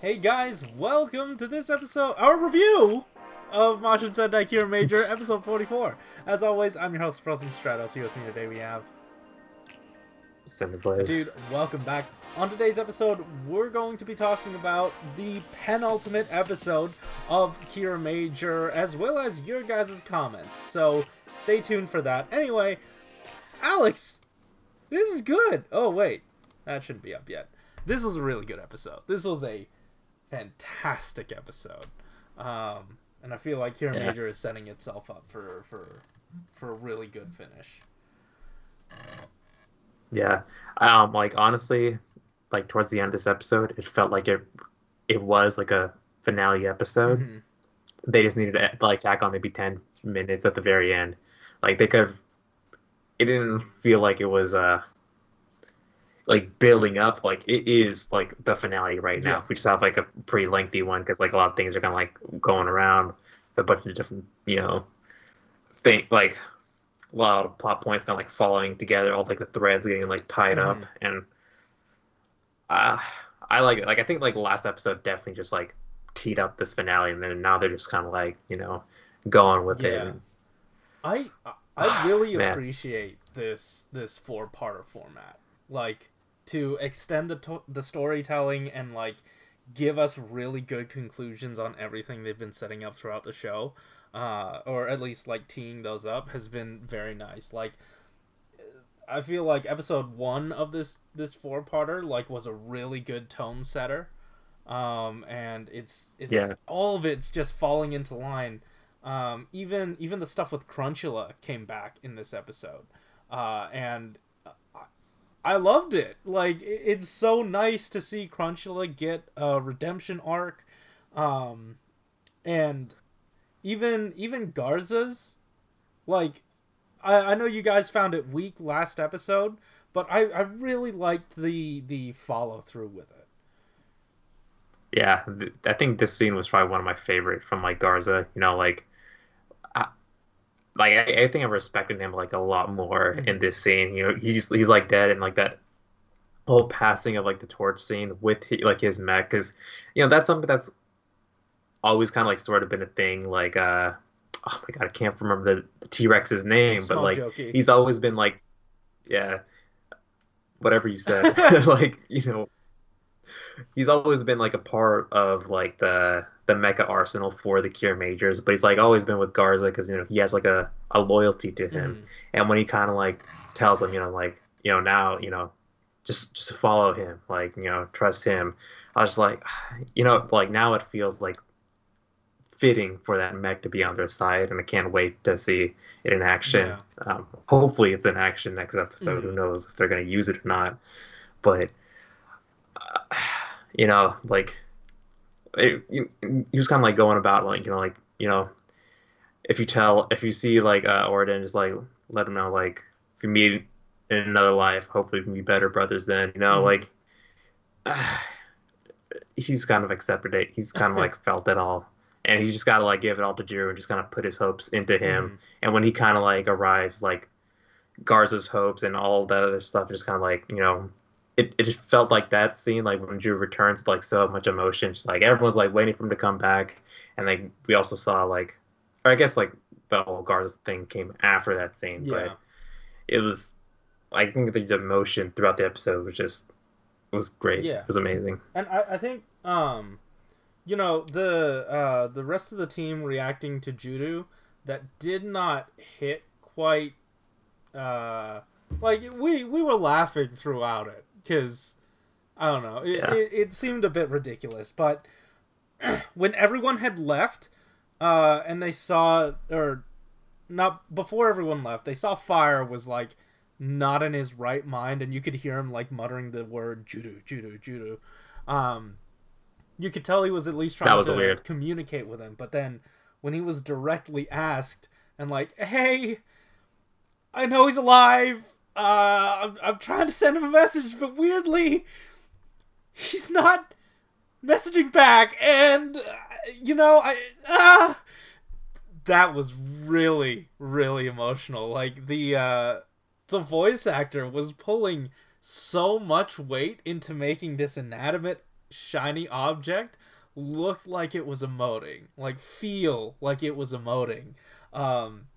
Hey guys, welcome to this episode, our review of Mashin Sentai Kiramager, episode 44. As always, I'm your host, Frozen Stratos. Here with me today we have... Cinder Blaze. Dude, welcome back. On today's episode, we're going to be talking about the penultimate episode of Kiramager, as well as your guys' comments. So, stay tuned for that. Anyway, Alex, this is good. Oh, wait. That shouldn't be up yet. This was a really good episode. This was a fantastic episode, and I feel like Kiramager is setting itself up for a really good finish. Yeah. Like honestly, like towards the end of this episode, it felt like it was like a finale episode. Mm-hmm. They just needed to like tack on maybe 10 minutes at the very end. Like they could have, it didn't feel like it was like building up. Like it is like the finale right now. Yeah. We just have like a pretty lengthy one because like a lot of things are kind of like going around a bunch of different, like a lot of plot points kind of like following together, all like the threads getting like tied up, and I like it. Like I think like last episode definitely just like teed up this finale, and then now they're just kind of like going with it. I really Man. appreciate this four-parter format. Like, to extend the storytelling and like give us really good conclusions on everything they've been setting up throughout the show, or at least like teeing those up, has been very nice. Like, I feel like episode 1 of this four-parter like was a really good tone setter, and it's Yeah. all of it's just falling into line. Even the stuff with Crunchula came back in this episode, and I loved it. Like, it's so nice to see Crunchula get a redemption arc, and even Garza's. Like, I know you guys found it weak last episode, but I really liked the follow through with it. Yeah, I think this scene was probably one of my favorite from like Garza. I, I think I respected him like a lot more in this scene. He's like dead, and like that whole passing of like the torch scene with like his mech, because that's something that's always kind of like sort of been a thing. Like oh my god, I can't remember the T-Rex's name, but Small like jokey. he's always been like, yeah, whatever you said. Like he's always been like a part of like the mecha arsenal for the Cure Majors, but he's like always been with Garza because he has like a loyalty to him. And when he kind of like tells him, like now just follow him, like trust him. I was just like, like now it feels like fitting for that mech to be on their side, and I can't wait to see it in action. Hopefully it's in action next episode. Who knows if they're gonna use it or not? But like he was kind of like going about like if you see like Orden, just like let him know, like if you meet in another life, hopefully we can be better brothers then. Like he's kind of accepted it. He's kind of like felt it all, and he's just got to like give it all to Juru and just kind of put his hopes into him. And when he kind of like arrives, like Garza's hopes and all that other stuff just kind of like it just felt like that scene, like when Drew returns with like so much emotion, just like everyone's like waiting for him to come back. And like we also saw like, or I guess like the whole Garza thing came after that scene, but it was, I think the emotion throughout the episode was great. Yeah. It was amazing. And I think the rest of the team reacting to Juru, that did not hit quite, like we were laughing throughout it, because I don't know, it seemed a bit ridiculous. But when everyone had left, and they saw, or not before everyone left, they saw Fire was like not in his right mind, and you could hear him like muttering the word Juru, Juru, Juru. You could tell he was at least trying to weird. communicate with him. But then when he was directly asked and like, hey, I know he's alive, I'm trying to send him a message, but weirdly he's not messaging back, and that was really, really emotional. Like, the voice actor was pulling so much weight into making this inanimate shiny object looked like it was emoting, like feel like it was emoting. Um,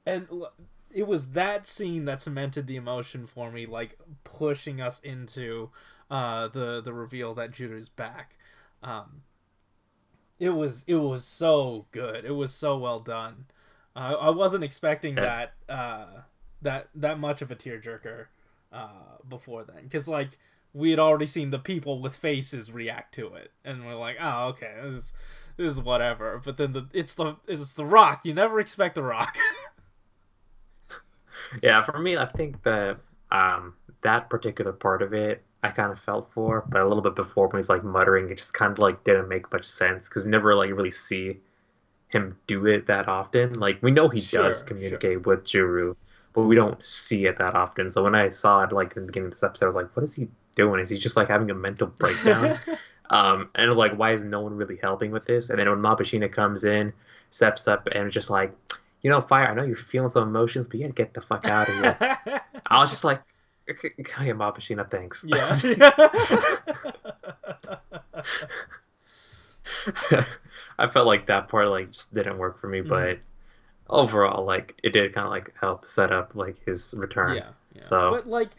and it was that scene that cemented the emotion for me, like pushing us into the reveal that Juru's back. Um, it was so good. It was so well done. I wasn't expecting Yeah, that much of a tearjerker before then, because like we had already seen the people with faces react to it, and we're like, oh, okay, this is whatever. But then it's the Rock. You never expect the Rock. yeah. For me, I think that that particular part of it, I kind of felt for, but a little bit before when he's like muttering, it just kind of like didn't make much sense because we never like really see him do it that often. Like we know he does Sure. communicate with Juru, but we don't see it that often. So when I saw it like in the beginning of this episode, I was like, what is he doing? Is he just like having a mental breakdown? And it was like, why is no one really helping with this? And then when Mapashina comes in, steps up, and it's just like, Fire, I know you're feeling some emotions, but you gotta get the fuck out of here. I was just like, okay, Mapashina, thanks. Yeah. I felt like that part like just didn't work for me, Mhm. but overall, like it did kind of like help set up like his return. Yeah. So But like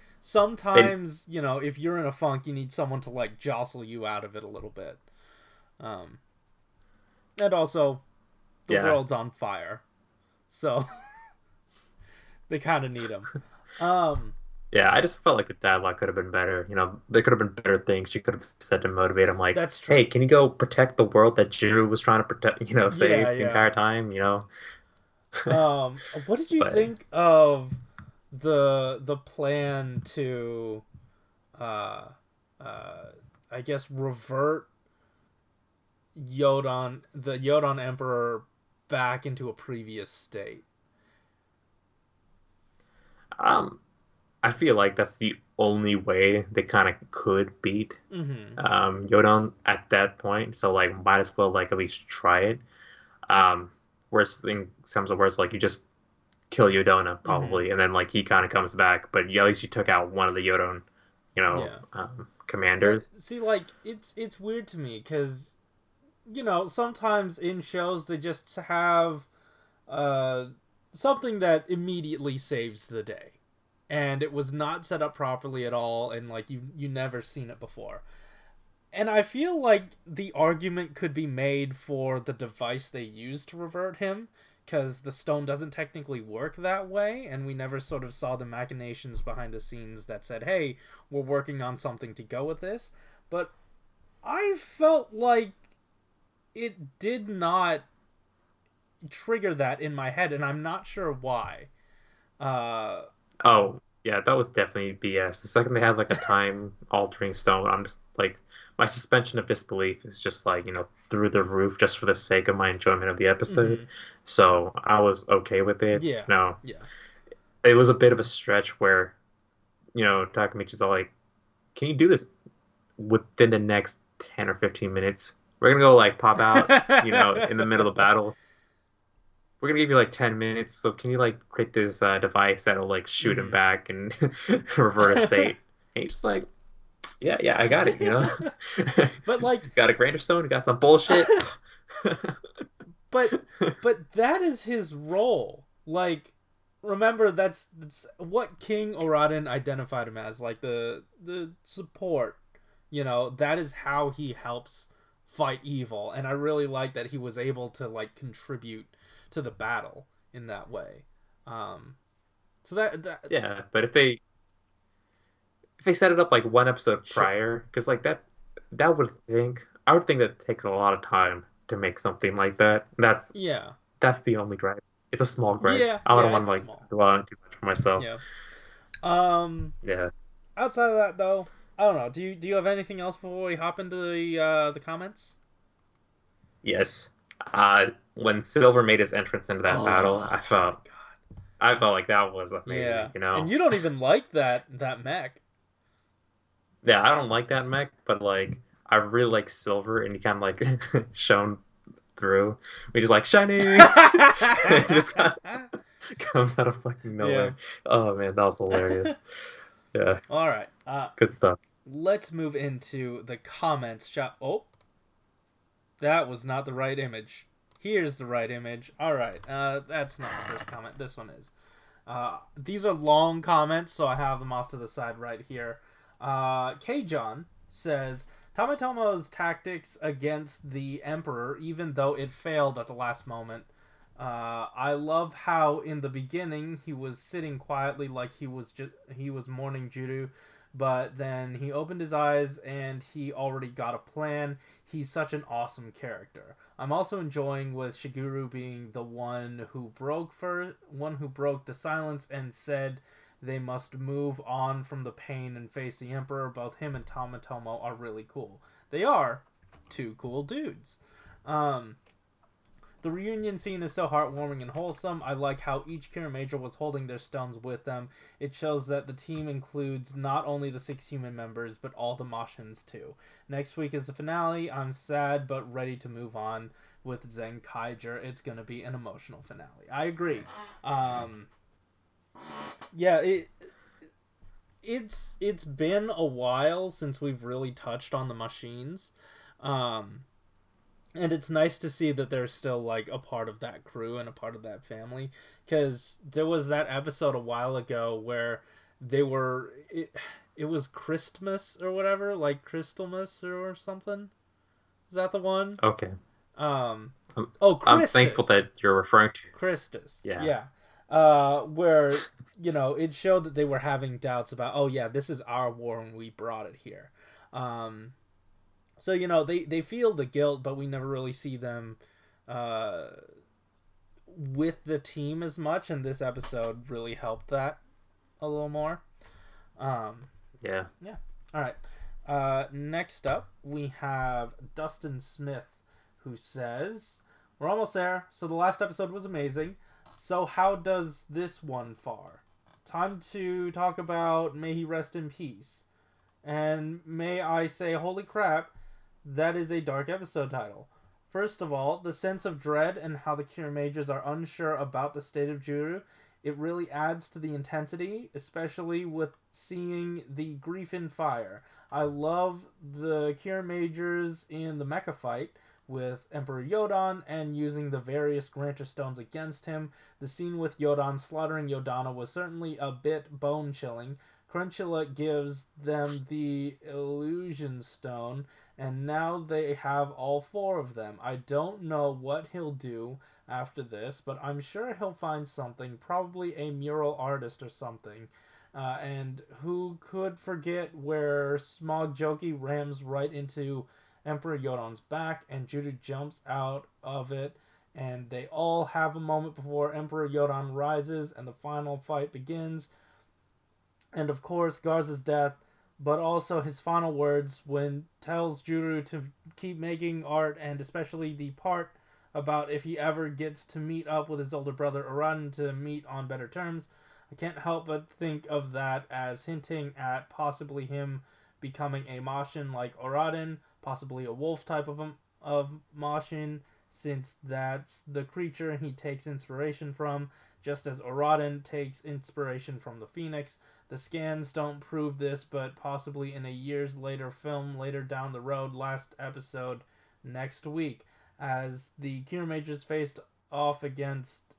they, sometimes, if you're in a funk, you need someone to like jostle you out of it a little bit. Um, and also, the yeah, world's on fire, so they kind of need him. Um, yeah. I just felt like the dialogue could have been better. There could have been better things she could have said to motivate him. Like, that's true. hey, can you go protect the world that Juru was trying to protect? Yeah, Save the yeah. entire time. What did you But think of the plan to, uh, uh, I guess revert the Yodon Emperor back into a previous state? um, I feel like that's the only way they kind of could beat Mm-hmm. Yodon at that point. So like, might as well like at least try it. Um, Worst thing comes to worst, like you just kill Yodona Mm-hmm. probably, and then like he kind of comes back. But at least you took out one of the Yodon, Yeah. But commanders. see, like it's weird to me because sometimes in shows they just have uh something that immediately saves the day, and it was not set up properly at all, and like you never seen it before. And I feel like the argument could be made for the device they used to revert him, because the stone doesn't technically work that way, and we never sort of saw the machinations behind the scenes that said, hey, we're working on something to go with this. But I felt like it did not trigger that in my head, and I'm not sure why. Uh, Oh yeah, that was definitely BS. The second they had like a time altering stone, I'm just like my suspension of disbelief is just like through the roof just for the sake of my enjoyment of the episode. mhm. So I was okay with it. Yeah, No, yeah. it was a bit of a stretch where Takamichi's all like, "Can you do this within the next 10 or 15 minutes? We're gonna go like pop out, in the middle of the battle. We're gonna give you like 10 minutes. So can you like create this device that'll like shoot him Mhm. back and revert a state?" And he's just like, "Yeah, I got it. But like Got a grander stone, got some bullshit." but that is his role. Like, remember that's what King Oradin identified him as, like the support. That is how he helps fight evil, and I really like that he was able to like contribute to the battle in that way. Um, so that Yeah, but if they set it up like one episode sure, prior, because like that I would think that it takes a lot of time to make something like that. yeah, That's the only gripe. It's a small gripe. I yeah, wouldn't want it's to like small, dwell on too much for myself. yeah. Um, Yeah. Outside of that though, I don't know. Do you have anything else before we hop into the comments? Yes. When Silver made his entrance into that battle, Oh my god. I felt like that was amazing, Yeah, and you don't even like that mech. Yeah, I don't like that mech, but like I really like Silver, and he kind of like shone through. We just like shiny. It just kind of comes out of fucking Yeah. nowhere. Oh man, that was hilarious. Yeah, All right. good stuff. let's move into the comments. Oh, that was not the right image. Here's the right image. All right, that's not the first comment. This one is. These are long comments, so I have them off to the side right here. K-John says, Tamatomo's tactics against the Emperor, even though it failed at the last moment. I love how in the beginning he was sitting quietly like he was mourning Juru, but then he opened his eyes and he already got a plan. He's such an awesome character. I'm also enjoying with Shigeru being the one who broke the silence and said they must move on from the pain and face the Emperor. Both him and Tamatomo are really cool. They are two cool dudes. The reunion scene is so heartwarming and wholesome. I like how each Kiramager was holding their stones with them. It shows that the team includes not only the 6 human members, but all the Mashins too. Next week is the finale. I'm sad, but ready to move on with Zenkaiger. It's going to be an emotional finale. I agree. Yeah, it's been a while since we've really touched on the machines. And it's nice to see that they're still like a part of that crew and a part of that family, because there was that episode a while ago where they were it was Christmas or whatever, like Crystalmas or something. Is that the one? Okay. um I'm, oh, I'm thankful Christus. that you're referring to. Christus, Yeah. yeah. Where it showed that they were having doubts about, oh yeah, this is our war and we brought it here. So they feel the guilt, but we never really see them uh, with the team as much, and this episode really helped that a little more. Yeah. Yeah. All right. Next up, we have Dustin Smith, who says, "We're almost there. So the last episode was amazing. So how does this one far? Time to talk about May He Rest in Peace. And may I say, holy crap, that is a dark episode title. First of all, the sense of dread and how the Kiramagers are unsure about the state of Juru, it really adds to the intensity, especially with seeing the grief in fire. I love the Kiramagers in the mecha fight with Emperor Yodan and using the various Grantor stones against him. The scene with Yodan slaughtering Yodana was certainly a bit bone-chilling. Crunchula gives them the illusion stone, and now they have all 4 of them. I don't know what he'll do after this, but I'm sure he'll find something, probably a mural artist or something. And who could forget where Smog Joki rams right into Emperor Yodan's back, and Juru jumps out of it, and they all have a moment before Emperor Yodan rises and the final fight begins. And of course Garza's death, but also his final words when tells Juru to keep making art, and especially the part about if he ever gets to meet up with his older brother Oran to meet on better terms. I can't help but think of that as hinting at possibly him becoming a Mashin like Oradin, possibly a wolf type of Mashin, since that's the creature he takes inspiration from, just as Oradin takes inspiration from the Phoenix. The scans don't prove this, but possibly in a years later film later down the road, last episode next week, as the Kiramagers faced off against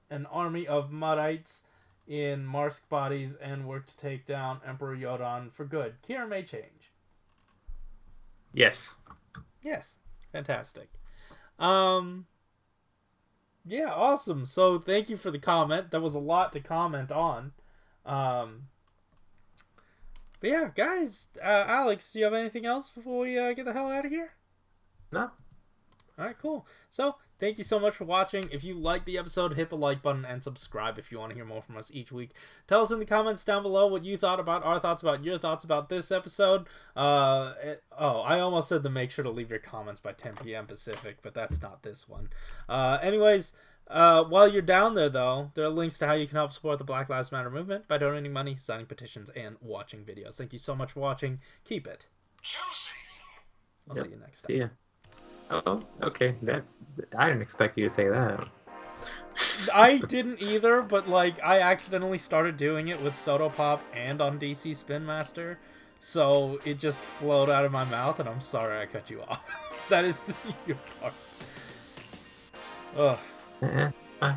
an army of Muddites in Marsk bodies and worked to take down Emperor Yodan for good. Kira may change. Yes. Yes. Fantastic. Yeah, awesome. So thank you for the comment. That was a lot to comment on. But yeah, guys, Alex, do you have anything else before we get the hell out of here? No. Alright, cool. So, thank you so much for watching. If you liked the episode, hit the like button and subscribe if you want to hear more from us each week. Tell us in the comments down below what you thought about our thoughts about your thoughts about this episode. I almost said to make sure to leave your comments by 10 p.m. Pacific, but that's not this one. Anyways, while you're down there, though, there are links to how you can help support the Black Lives Matter movement by donating money, signing petitions, and watching videos. Thank you so much for watching. Keep it. I'll see you next time. See ya. Oh, okay. I didn't expect you to say that. I didn't either, but like I accidentally started doing it with Soto Pop and on DC Spin Master, so it just flowed out of my mouth, and I'm sorry I cut you off. That is your part. Ugh. Yeah, it's fine.